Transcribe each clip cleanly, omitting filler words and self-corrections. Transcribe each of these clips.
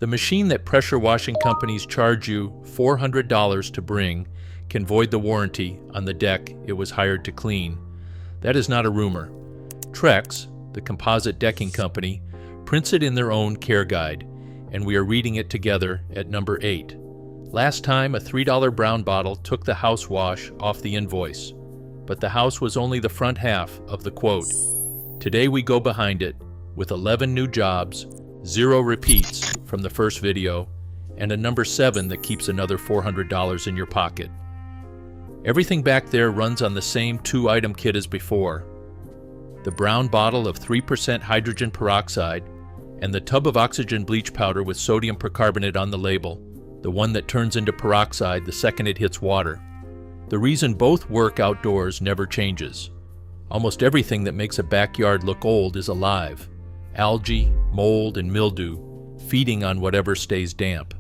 The machine that pressure washing companies charge you $400 to bring can void the warranty on the deck it was hired to clean. That is not a rumor. Trex, the composite decking company, prints it in their own care guide, and we are reading it together at number 8. Last time, a $3 brown bottle took the house wash off the invoice, but the house was only the front half of the quote. Today we go behind it with 11 new jobs, 0 repeats from the first video, and a number 7 that keeps another $400 in your pocket. Everything back there runs on the same 2-item kit as before. The brown bottle of 3% hydrogen peroxide and the tub of oxygen bleach powder with sodium percarbonate on the label, the one that turns into peroxide the second it hits water. The reason both work outdoors never changes. Almost everything that makes a backyard look old is alive. Algae, mold, and mildew, feeding on whatever stays damp.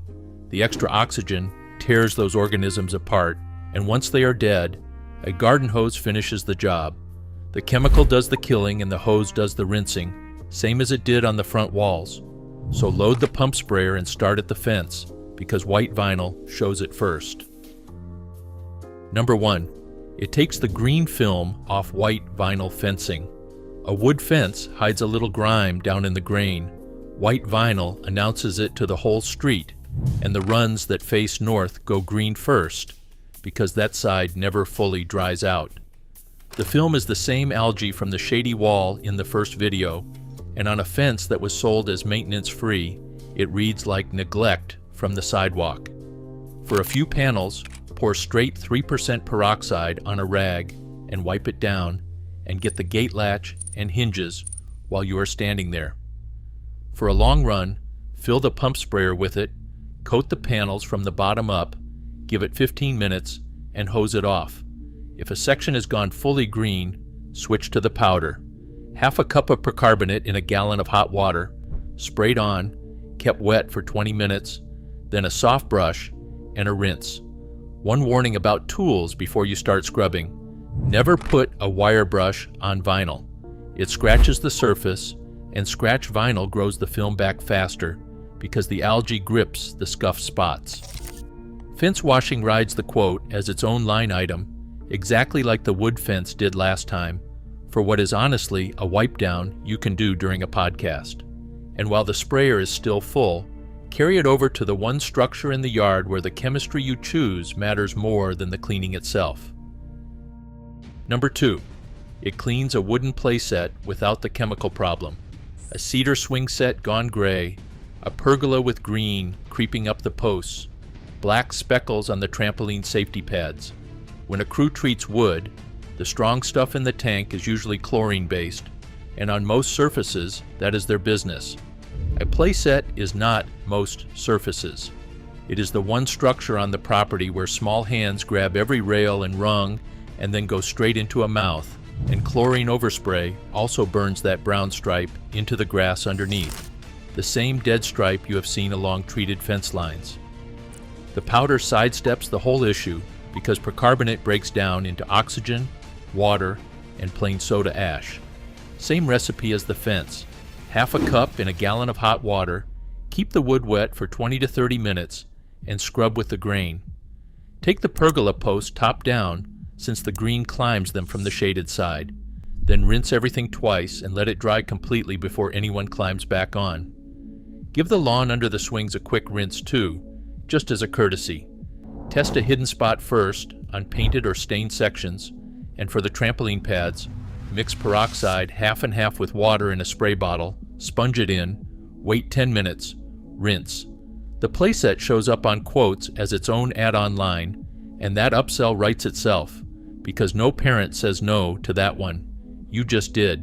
The extra oxygen tears those organisms apart, and once they are dead, a garden hose finishes the job. The chemical does the killing and the hose does the rinsing, same as it did on the front walls. So load the pump sprayer and start at the fence, because white vinyl shows it first. Number 1. It takes the green film off white vinyl fencing. A wood fence hides a little grime down in the grain. White vinyl announces it to the whole street, and the runs that face north go green first, because that side never fully dries out. The film is the same algae from the shady wall in the first video, and on a fence that was sold as maintenance-free, it reads like neglect from the sidewalk. For a few panels, pour straight 3% peroxide on a rag and wipe it down, and get the gate latch and hinges while you are standing there. For a long run, fill the pump sprayer with it, coat the panels from the bottom up, give it 15 minutes, and hose it off. If a section has gone fully green, switch to the powder. Half a cup of percarbonate in a gallon of hot water, sprayed on, kept wet for 20 minutes, then a soft brush and a rinse. One warning about tools before you start scrubbing. Never put a wire brush on vinyl. It scratches the surface, and scratch vinyl grows the film back faster because the algae grips the scuffed spots. Fence washing rides the quote as its own line item, exactly like the wood fence did last time, for what is honestly a wipe down you can do during a podcast. And while the sprayer is still full, carry it over to the one structure in the yard where the chemistry you choose matters more than the cleaning itself. Number 2. It cleans a wooden playset without the chemical problem. A cedar swing set gone gray, a pergola with green creeping up the posts, black speckles on the trampoline safety pads. When a crew treats wood, the strong stuff in the tank is usually chlorine-based, and on most surfaces, that is their business. A playset is not most surfaces. It is the one structure on the property where small hands grab every rail and rung and then go straight into a mouth, and chlorine overspray also burns that brown stripe into the grass underneath, the same dead stripe you have seen along treated fence lines. The powder sidesteps the whole issue because percarbonate breaks down into oxygen, water, and plain soda ash. Same recipe as the fence. Half a cup in a gallon of hot water, keep the wood wet for 20 to 30 minutes, and scrub with the grain. Take the pergola posts top down, since the green climbs them from the shaded side. Then rinse everything twice and let it dry completely before anyone climbs back on. Give the lawn under the swings a quick rinse too, just as a courtesy. Test a hidden spot first on painted or stained sections, and for the trampoline pads, mix peroxide half and half with water in a spray bottle, sponge it in, wait 10 minutes, rinse. The playset shows up on quotes as its own add-on line, and that upsell writes itself, because no parent says no to that one. You just did.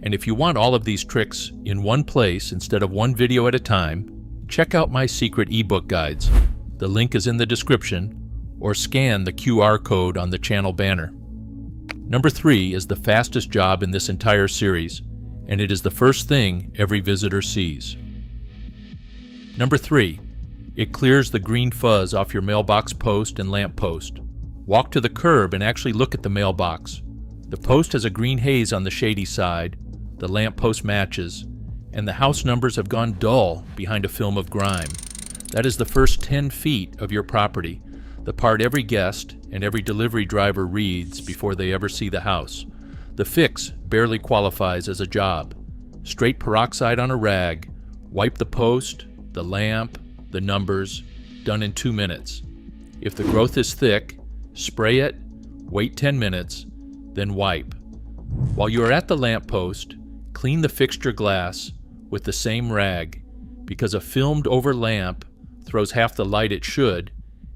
And if you want all of these tricks in one place instead of one video at a time, check out my secret ebook guides. The link is in the description, or scan the QR code on the channel banner. Number 3 is the fastest job in this entire series, and it is the first thing every visitor sees. Number 3. It clears the green fuzz off your mailbox post and lamp post. Walk to the curb and actually look at the mailbox. The post has a green haze on the shady side, the lamp post matches, and the house numbers have gone dull behind a film of grime. That is the first 10 feet of your property, the part every guest and every delivery driver reads before they ever see the house. The fix barely qualifies as a job. Straight peroxide on a rag, wipe the post, the lamp, the numbers, done in 2 minutes. If the growth is thick, spray it, wait 10 minutes, then wipe. While you are at the lamp post, clean the fixture glass with the same rag, because a filmed over lamp throws half the light it should,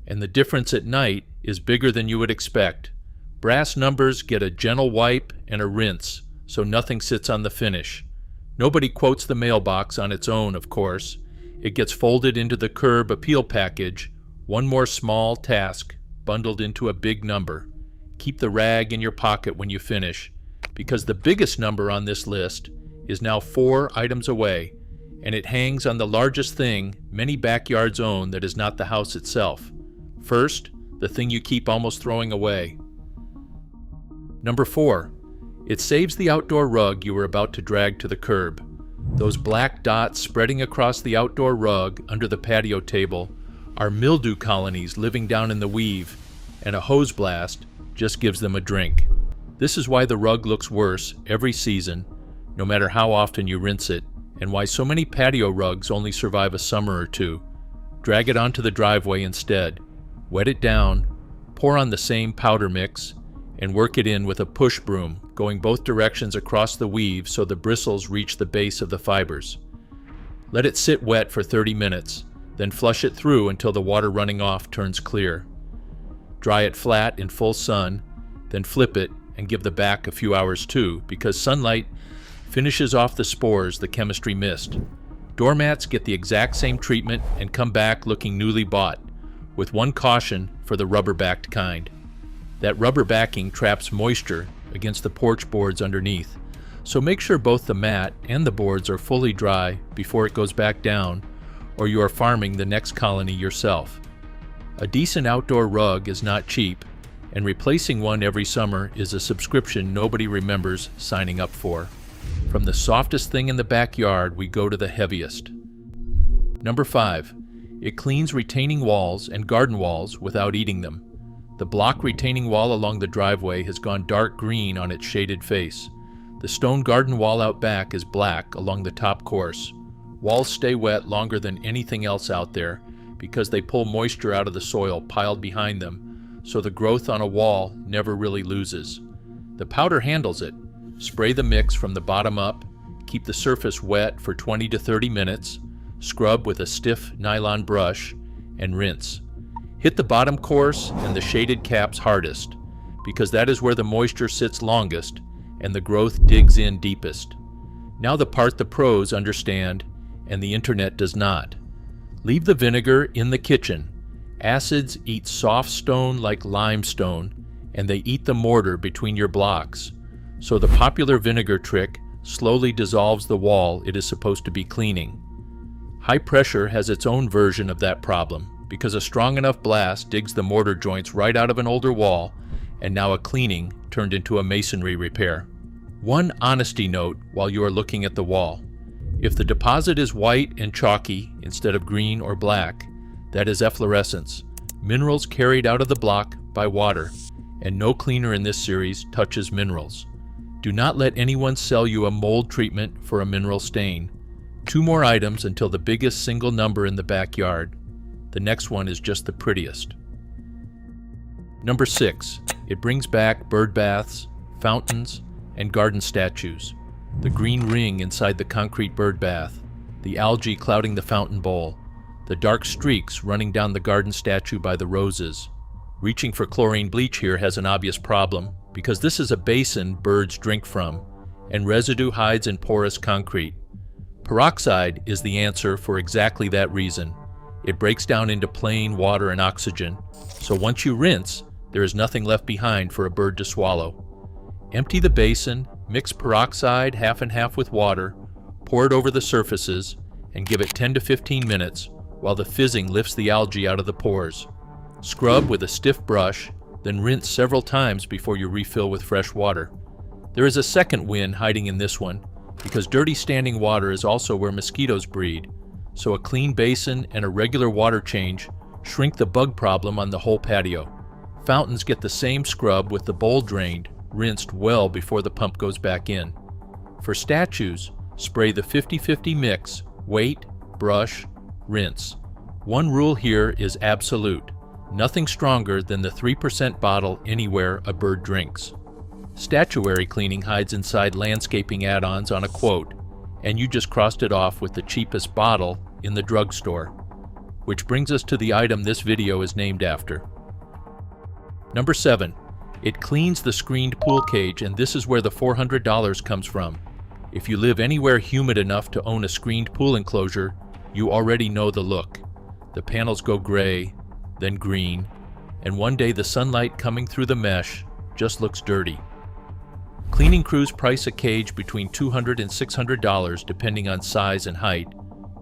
and the difference at night is bigger than you would expect. Brass numbers get a gentle wipe and a rinse, so nothing sits on the finish. Nobody quotes the mailbox on its own, of course. It gets folded into the curb appeal package, one more small task bundled into a big number. Keep the rag in your pocket when you finish, because the biggest number on this list is now 4 items away, and it hangs on the largest thing many backyards own that is not the house itself. First, the thing you keep almost throwing away. Number 4. It saves the outdoor rug you were about to drag to the curb. Those black dots spreading across the outdoor rug under the patio table are mildew colonies living down in the weave, and a hose blast just gives them a drink. This is why the rug looks worse every season, no matter how often you rinse it, and why so many patio rugs only survive a summer or 2. Drag it onto the driveway instead. Wet it down, pour on the same powder mix, and work it in with a push broom, going both directions across the weave so the bristles reach the base of the fibers. Let it sit wet for 30 minutes, then flush it through until the water running off turns clear. Dry it flat in full sun, then flip it and give the back a few hours too, because sunlight finishes off the spores the chemistry missed. Doormats get the exact same treatment and come back looking newly bought, with one caution for the rubber-backed kind. That rubber backing traps moisture against the porch boards underneath, so make sure both the mat and the boards are fully dry before it goes back down, or you are farming the next colony yourself. A decent outdoor rug is not cheap, and replacing one every summer is a subscription nobody remembers signing up for. From the softest thing in the backyard, we go to the heaviest. Number 5. It cleans retaining walls and garden walls without eating them. The block retaining wall along the driveway has gone dark green on its shaded face. The stone garden wall out back is black along the top course. Walls stay wet longer than anything else out there because they pull moisture out of the soil piled behind them, so the growth on a wall never really loses. The powder handles it. Spray the mix from the bottom up, keep the surface wet for 20 to 30 minutes, scrub with a stiff nylon brush, and rinse. Hit the bottom course and the shaded caps hardest, because that is where the moisture sits longest and the growth digs in deepest. Now the part the pros understand and the internet does not. Leave the vinegar in the kitchen. Acids eat soft stone like limestone, and they eat the mortar between your blocks. So the popular vinegar trick slowly dissolves the wall it is supposed to be cleaning. High pressure has its own version of that problem, because a strong enough blast digs the mortar joints right out of an older wall, and now a cleaning turned into a masonry repair. One honesty note while you are looking at the wall. If the deposit is white and chalky instead of green or black, that is efflorescence, minerals carried out of the block by water, and no cleaner in this series touches minerals. Do not let anyone sell you a mold treatment for a mineral stain. 2 more items until the biggest single number in the backyard. The next one is just the prettiest. Number 6. It brings back birdbaths, fountains, and garden statues. The green ring inside the concrete birdbath, the algae clouding the fountain bowl, the dark streaks running down the garden statue by the roses. Reaching for chlorine bleach here has an obvious problem, because this is a basin birds drink from, and residue hides in porous concrete. Peroxide is the answer for exactly that reason. It breaks down into plain water and oxygen, so once you rinse, there is nothing left behind for a bird to swallow. Empty the basin, mix peroxide half and half with water, pour it over the surfaces, and give it 10 to 15 minutes while the fizzing lifts the algae out of the pores. Scrub with a stiff brush, then rinse several times before you refill with fresh water. There is a second win hiding in this one. because dirty standing water is also where mosquitoes breed, so a clean basin and a regular water change shrink the bug problem on the whole patio. Fountains get the same scrub with the bowl drained, rinsed well before the pump goes back in. For statues, spray the 50-50 mix, weight, brush, rinse. One rule here is absolute. Nothing stronger than the 3% bottle anywhere a bird drinks. Statuary cleaning hides inside landscaping add-ons on a quote, and you just crossed it off with the cheapest bottle in the drugstore. Which brings us to the item this video is named after. Number 7. It cleans the screened pool cage, and this is where the $400 comes from. If you live anywhere humid enough to own a screened pool enclosure, you already know the look. The panels go gray, then green, and one day the sunlight coming through the mesh just looks dirty. Cleaning crews price a cage between $200 and $600 depending on size and height,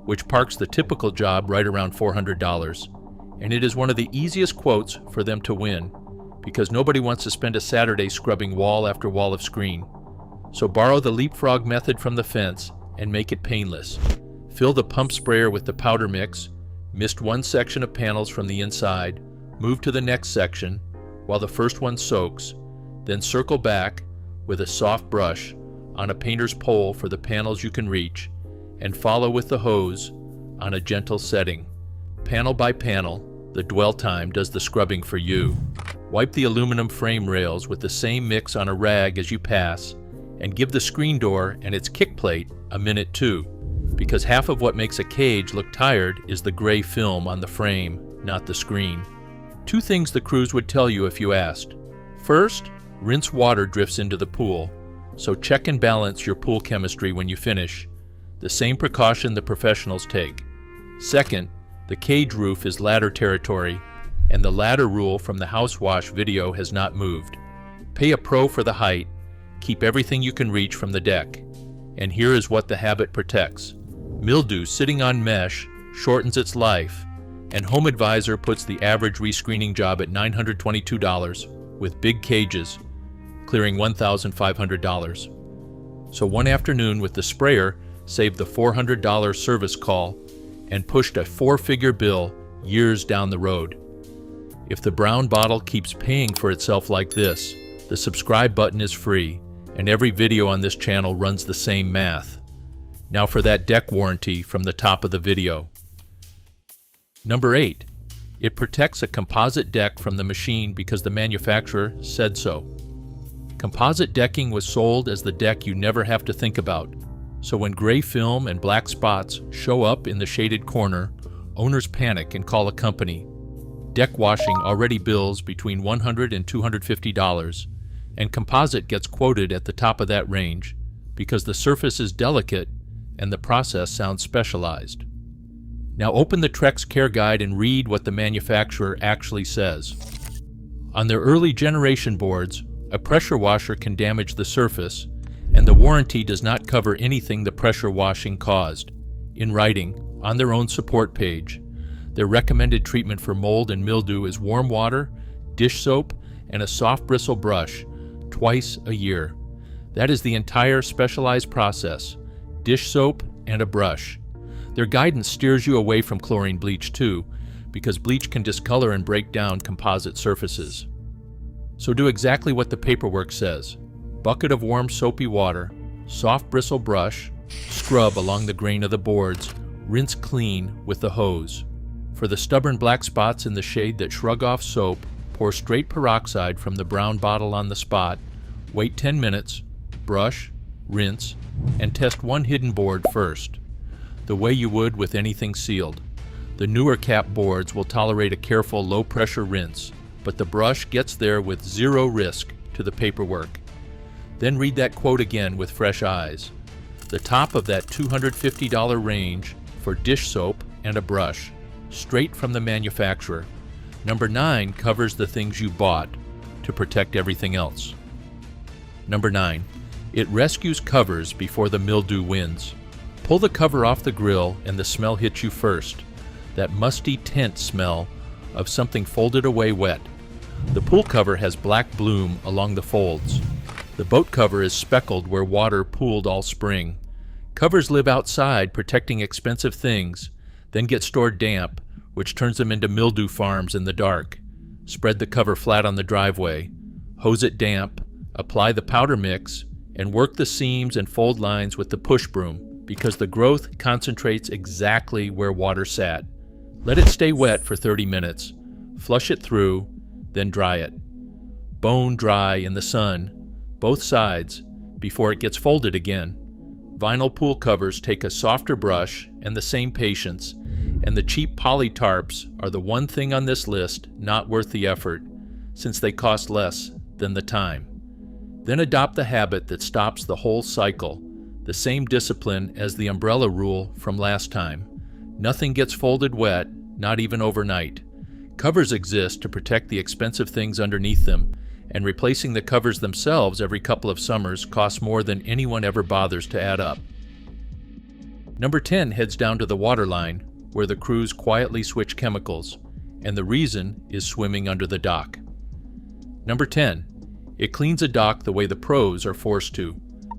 which parks the typical job right around $400, and it is one of the easiest quotes for them to win, because nobody wants to spend a Saturday scrubbing wall after wall of screen. So borrow the leapfrog method from the fence and make it painless. Fill the pump sprayer with the powder mix, mist one section of panels from the inside, move to the next section while the first one soaks, then circle back with a soft brush on a painter's pole for the panels you can reach, and follow with the hose on a gentle setting. Panel by panel, the dwell time does the scrubbing for you. Wipe the aluminum frame rails with the same mix on a rag as you pass, and give the screen door and its kick plate a minute too, because half of what makes a cage look tired is the gray film on the frame, not the screen. 2 things the crews would tell you if you asked. First, rinse water drifts into the pool, so check and balance your pool chemistry when you finish, the same precaution the professionals take. Second, the cage roof is ladder territory, and the ladder rule from the house wash video has not moved. Pay a pro for the height, keep everything you can reach from the deck, and here is what the habit protects. Mildew sitting on mesh shortens its life, and Home Advisor puts the average rescreening job at $922 with big cages, clearing $1,500. So one afternoon with the sprayer saved the $400 service call and pushed a 4-figure bill years down the road. If the brown bottle keeps paying for itself like this, the subscribe button is free, and every video on this channel runs the same math. Now for that deck warranty from the top of the video. Number 8. It protects a composite deck from the machine because the manufacturer said so. Composite decking was sold as the deck you never have to think about, so when gray film and black spots show up in the shaded corner, owners panic and call a company. Deck washing already bills between $100 and $250, and composite gets quoted at the top of that range because the surface is delicate and the process sounds specialized. Now open the Trex Care Guide and read what the manufacturer actually says. On their early generation boards, a pressure washer can damage the surface, and the warranty does not cover anything the pressure washing caused. In writing, on their own support page, their recommended treatment for mold and mildew is warm water, dish soap, and a soft bristle brush twice a year. That is the entire specialized process, dish soap and a brush. Their guidance steers you away from chlorine bleach too, because bleach can discolor and break down composite surfaces. So do exactly what the paperwork says. Bucket of warm soapy water, soft bristle brush, scrub along the grain of the boards, rinse clean with the hose. For the stubborn black spots in the shade that shrug off soap, pour straight peroxide from the brown bottle on the spot, wait 10 minutes, brush, rinse, and test one hidden board first, the way you would with anything sealed. The newer cap boards will tolerate a careful low-pressure rinse, but the brush gets there with zero risk to the paperwork. Then read that quote again with fresh eyes. The top of that $250 range for dish soap and a brush, straight from the manufacturer. Number 9 covers the things you bought to protect everything else. Number 9. It rescues covers before the mildew wins. Pull the cover off the grill and the smell hits you first. That musty tent smell of something folded away wet. The pool cover has black bloom along the folds. The boat cover is speckled where water pooled all spring, Covers live outside, protecting expensive things, then get stored damp, which turns them into mildew farms in the dark. Spread the cover flat on the driveway, hose it damp, apply the powder mix, and work the seams and fold lines with the push broom because the growth concentrates exactly where water sat. Let it stay wet for 30 minutes, flush it through, then dry it. Bone dry in the sun, both sides, before it gets folded again. Vinyl pool covers take a softer brush and the same patience, and the cheap poly tarps are the one thing on this list not worth the effort, since they cost less than the time. Then adopt the habit that stops the whole cycle, the same discipline as the umbrella rule from last time. Nothing gets folded wet, not even overnight. Covers exist to protect the expensive things underneath them, and replacing the covers themselves every couple of summers costs more than anyone ever bothers to add up. Number 10 heads down to the waterline, where the crews quietly switch chemicals, and the reason is swimming under the dock. Number 10. It cleans a dock the way the pros are forced to.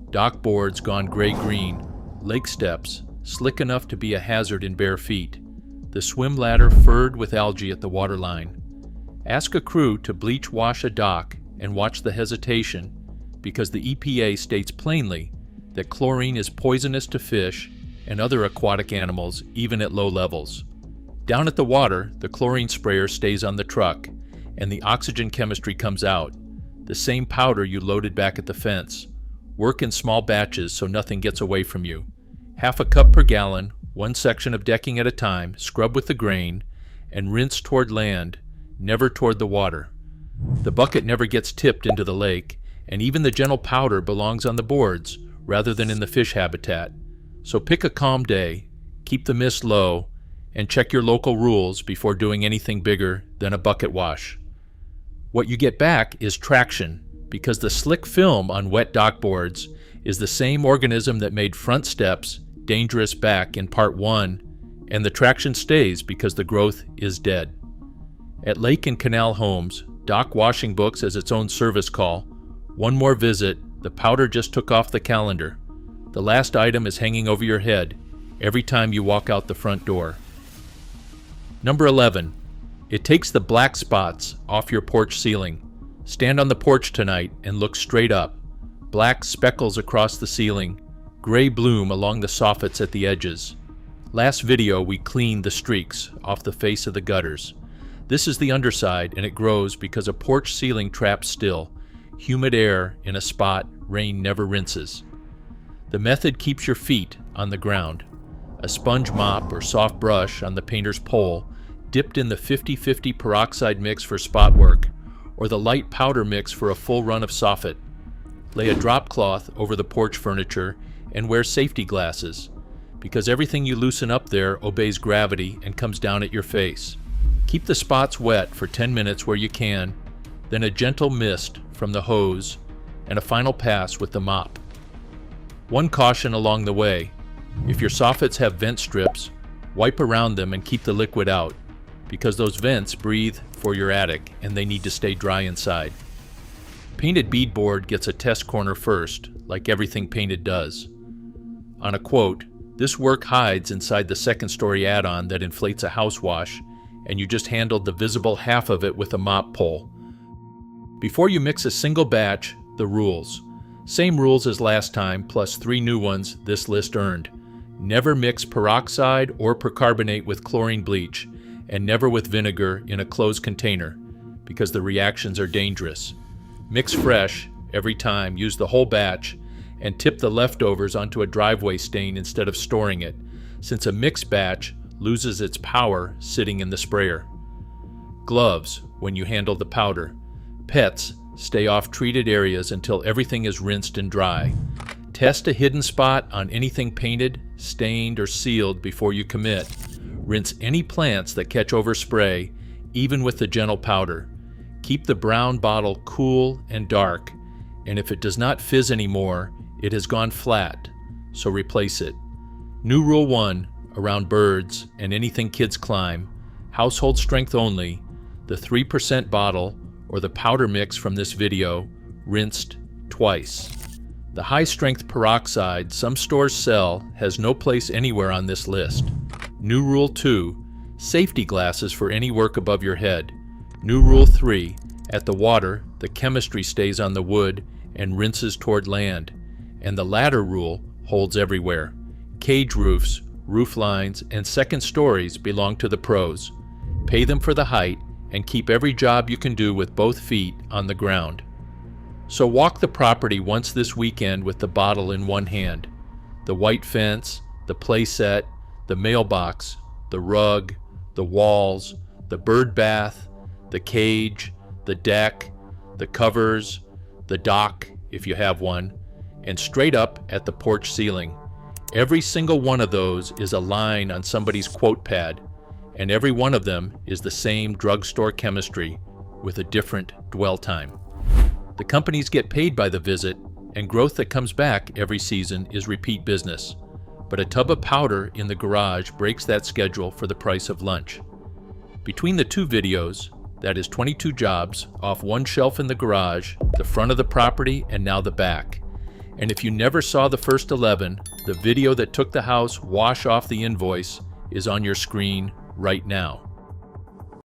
Dock boards gone gray-green, lake steps, slick enough to be a hazard in bare feet, the swim ladder furred with algae at the waterline. Ask a crew to bleach wash a dock and watch the hesitation, because the EPA states plainly that chlorine is poisonous to fish and other aquatic animals even at low levels. Down at the water, the chlorine sprayer stays on the truck and the oxygen chemistry comes out, the same powder you loaded back at the fence. Work in small batches so nothing gets away from you. Half a cup per gallon, one section of decking at a time, scrub with the grain, and rinse toward land, never toward the water. The bucket never gets tipped into the lake, and even the gentle powder belongs on the boards rather than in the fish habitat. So pick a calm day, keep the mist low, and check your local rules before doing anything bigger than a bucket wash. What you get back is traction, because the slick film on wet dock boards is the same organism that made front steps dangerous back in part 1, and the traction stays because the growth is dead. At lake and canal homes, dock washing books as its own service call. One more visit, the powder just took off the calendar. The last item is hanging over your head every time you walk out the front door. Number 11. It takes the black spots off your porch ceiling. Stand on the porch tonight and look straight up. Black speckles across the ceiling, gray bloom along the soffits at the edges. Last video we cleaned the streaks off the face of the gutters. This is the underside, and it grows because a porch ceiling traps still, humid air in a spot rain never rinses. The method keeps your feet on the ground. A sponge mop or soft brush on the painter's pole, dipped in the 50-50 peroxide mix for spot work, or the light powder mix for a full run of soffit. Lay a drop cloth over the porch furniture and wear safety glasses, because everything you loosen up there obeys gravity and comes down at your face. Keep the spots wet for 10 minutes where you can, then a gentle mist from the hose, and a final pass with the mop. One caution along the way: if your soffits have vent strips, wipe around them and keep the liquid out, because those vents breathe for your attic and they need to stay dry inside. Painted beadboard gets a test corner first, like everything painted does. On a quote, this work hides inside the second-story add-on that inflates a house wash, and you just handled the visible half of it with a mop pole. Before you mix a single batch, the rules. Same rules as last time, plus 3 new ones this list earned. Never mix peroxide or percarbonate with chlorine bleach, and never with vinegar in a closed container, because the reactions are dangerous. Mix fresh every time, use the whole batch, and tip the leftovers onto a driveway stain instead of storing it, since a mixed batch loses its power sitting in the sprayer. Gloves when you handle the powder. Pets stay off treated areas until everything is rinsed and dry. Test a hidden spot on anything painted, stained, or sealed before you commit. Rinse any plants that catch overspray, even with the gentle powder. Keep the brown bottle cool and dark, and if it does not fizz anymore, it has gone flat, so replace it. New Rule 1, around birds and anything kids climb, household strength only, the 3% bottle or the powder mix from this video, rinsed twice. The high-strength peroxide some stores sell has no place anywhere on this list. New Rule 2, safety glasses for any work above your head. New Rule 3, at the water, the chemistry stays on the wood and rinses toward land. And the latter rule holds everywhere. Cage roofs, roof lines, and second stories belong to the pros. Pay them for the height and keep every job you can do with both feet on the ground. So walk the property once this weekend with the bottle in one hand. The white fence, the playset, the mailbox, the rug, the walls, the bird bath, the cage, the deck, the covers, the dock, if you have one, and straight up at the porch ceiling. Every single one of those is a line on somebody's quote pad, and every one of them is the same drugstore chemistry with a different dwell time. The companies get paid by the visit, and growth that comes back every season is repeat business. But a tub of powder in the garage breaks that schedule for the price of lunch. Between the two videos, that is 22 jobs off one shelf in the garage, the front of the property, and now the back. And if you never saw the first 11, the video that took the house wash off the invoice is on your screen right now.